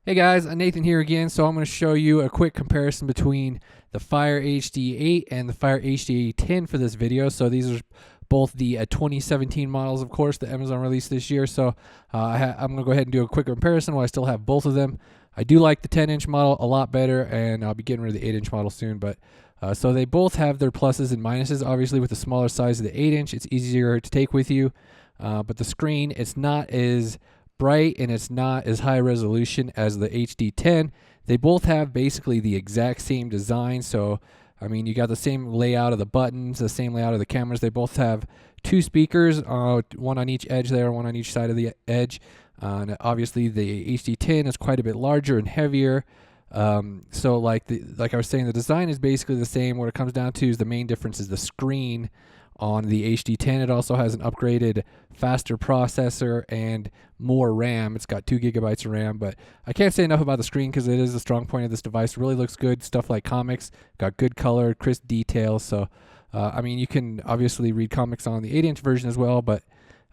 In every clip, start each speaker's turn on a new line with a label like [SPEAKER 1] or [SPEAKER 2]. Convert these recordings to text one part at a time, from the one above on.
[SPEAKER 1] Hey guys, Nathan here again. So I'm going to show you a quick comparison between the Fire HD8 and the Fire HD10 for this video. So these are both the 2017 models, of course, that Amazon released this year. So I'm going to go ahead and do a quick comparison while I still have both of them. I do like the 10-inch model a lot better, and I'll be getting rid of the 8-inch model soon. But so they both have their pluses and minuses. Obviously, with the smaller size of the 8-inch, it's easier to take with you. But the screen, it's not as bright and it's not as high resolution as the HD10. They both have basically the exact same design. So, I mean, you got the same layout of the buttons, the same layout of the cameras. They both have two speakers, one on each edge there, one on each side of the edge. And obviously, the HD10 is quite a bit larger and heavier. So, like I was saying, the design is basically the same. What it comes down to is the main difference is the screen. On the HD10, it also has an upgraded, faster processor and more RAM. It's got 2 gigabytes of RAM, but I can't say enough about the screen because it is a strong point of this device. It really looks good. Stuff like comics, got good color, crisp details. So, I mean, you can obviously read comics on the 8-inch version as well, but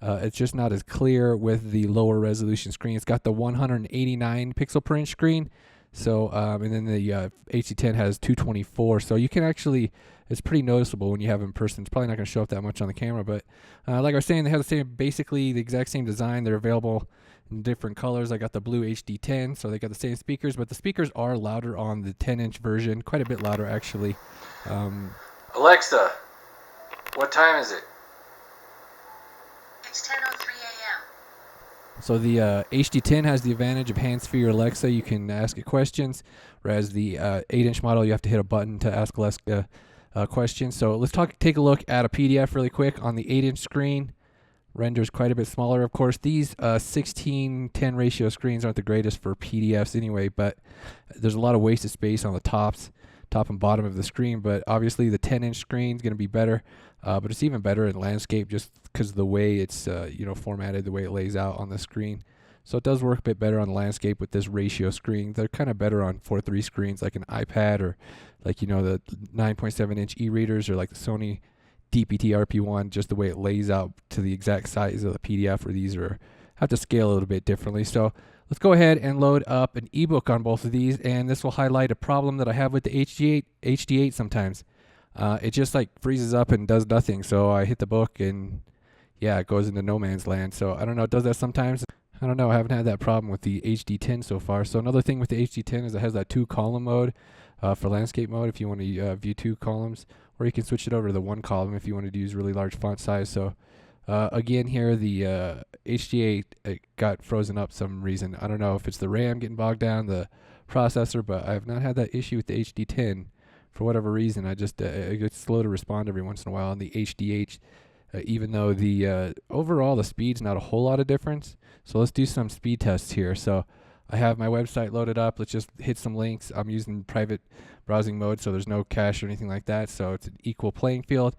[SPEAKER 1] it's just not as clear with the lower resolution screen. It's got the 189 pixel per inch screen. So, and then the HD10 has 224. So you can actually, it's pretty noticeable when you have it in person. It's probably not going to show up that much on the camera, but like I was saying, they have the same, basically the exact same design. They're available in different colors. I got the blue HD10, so they got the same speakers, but the speakers are louder on the 10-inch version, quite a bit louder actually.
[SPEAKER 2] Alexa, what time is it?
[SPEAKER 3] It's 10:03 a.m.
[SPEAKER 1] So the HD10 has the advantage of hands-free Alexa. You can ask it questions, whereas the 8-inch model, you have to hit a button to ask Alexa questions. So let's take a look at a PDF really quick on the 8-inch screen. Renders quite a bit smaller, of course. These 16:10 ratio screens aren't the greatest for PDFs anyway, but there's a lot of wasted space on the top and bottom of the screen. But obviously the 10-inch screen is going to be better, but it's even better in landscape just because of the way it's formatted, the way it lays out on the screen. So it does work a bit better on the landscape with this ratio screen. They're kind of better on 4:3 screens like an iPad or like the 9.7-inch e-readers or like the Sony DPT RP1, just the way it lays out to the exact size of the PDF, where these have to scale a little bit differently. So let's go ahead and load up an ebook on both of these, and this will highlight a problem that I have with the HD8 sometimes. It just like freezes up and does nothing. So I hit the book and yeah, it goes into no man's land. So I don't know, it does that sometimes. I don't know, I haven't had that problem with the HD10 so far. So another thing with the HD10 is it has that 2-column mode for landscape mode if you want to view 2 columns, or you can switch it over to the 1 column if you wanted to use really large font size. So again here, the HD8 got frozen up some reason. I don't know if it's the RAM getting bogged down, the processor, but I have not had that issue with the HD10 for whatever reason. I just it gets slow to respond every once in a while on the HD8. Even though the overall the speed's not a whole lot of difference. So let's do some speed tests here. So I have my website loaded up. Let's just hit some links. I'm using private browsing mode, so there's no cache or anything like that. So it's an equal playing field.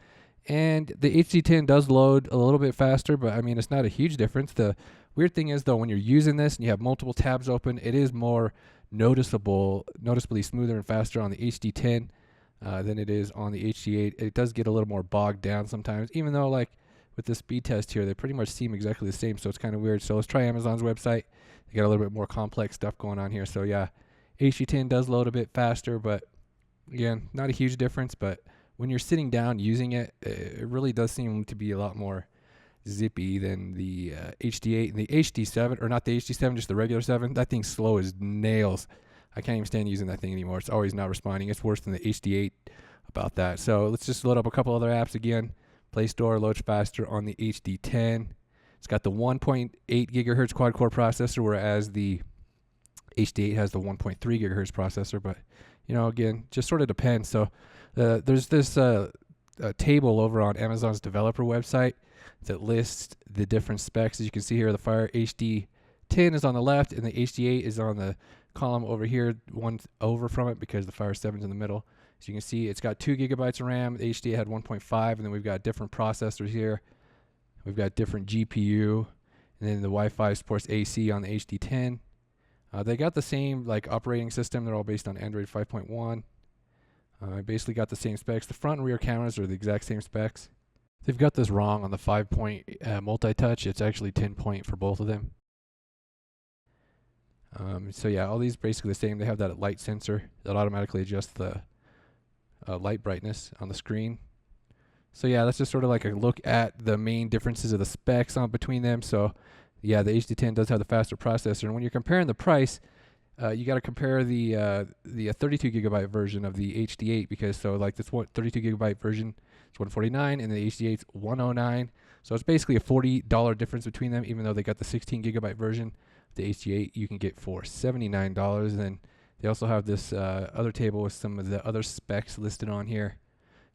[SPEAKER 1] And the HD10 does load a little bit faster, but I mean, it's not a huge difference. The weird thing is though, when you're using this and you have multiple tabs open, it is more noticeably smoother and faster on the HD10. Than it is on the HD8. It does get a little more bogged down sometimes, even though like with the speed test here, they pretty much seem exactly the same, so it's kind of weird. So let's try Amazon's website. They got a little bit more complex stuff going on here. So yeah, HD10 does load a bit faster, but again, not a huge difference. But when you're sitting down using it, it really does seem to be a lot more zippy than the HD8 and the HD7, or not the HD7, just the regular 7. That thing's slow as nails. I can't even stand using that thing anymore. It's always not responding. It's worse than the HD8 about that. So let's just load up a couple other apps again. Play Store loads faster on the HD10. It's got the 1.8 gigahertz quad-core processor, whereas the HD8 has the 1.3 gigahertz processor. But, again, just sort of depends. So there's this table over on Amazon's developer website that lists the different specs. As you can see here, the Fire HD10 is on the left, and the HD8 is on the column over here, one over from it, because the Fire 7's in the middle. So you can see it's got 2 gigabytes of RAM. The HD8 had 1.5, and then we've got different processors here. We've got different GPU, and then the Wi-Fi supports AC on the HD10. They got the same like operating system. They're all based on Android 5.1. I basically got the same specs. The front and rear cameras are the exact same specs. They've got this wrong on the 5-point multi-touch. It's actually 10-point for both of them. So yeah, all these basically the same. They have that light sensor that automatically adjusts the light brightness on the screen. So yeah, that's just sort of like a look at the main differences of the specs on between them. So yeah, the HD10 does have the faster processor, and when you're comparing the price, you got to compare the 32 gigabyte version of the HD8, because so like this 32 gigabyte version is 149 and the HD8's 109. So it's basically a $40 difference between them, even though they got the 16 gigabyte version. The HD8 you can get for $79. And then they also have this other table with some of the other specs listed on here.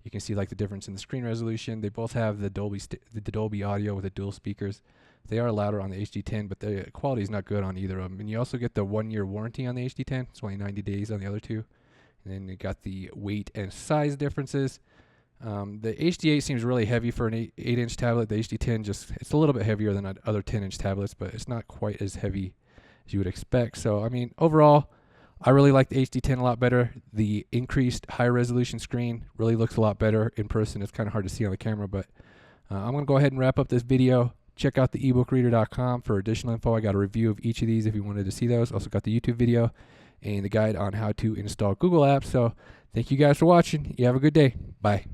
[SPEAKER 1] You can see like the difference in the screen resolution. They both have the Dolby audio with the dual speakers. They are louder on the HD10, but the quality is not good on either of them. And you also get the 1-year warranty on the HD10. It's only 90 days on the other two. And then you got the weight and size differences. The HD8 seems really heavy for an 8-inch tablet. The HD10 it's a little bit heavier than other 10-inch tablets, but it's not quite as heavy as you would expect. So, I mean, overall, I really like the HD10 a lot better. The increased high resolution screen really looks a lot better in person. It's kind of hard to see on the camera, but I'm going to go ahead and wrap up this video. Check out the ebookreader.com for additional info. I got a review of each of these if you wanted to see those. Also got the YouTube video and the guide on how to install Google Apps. So thank you guys for watching. You have a good day. Bye.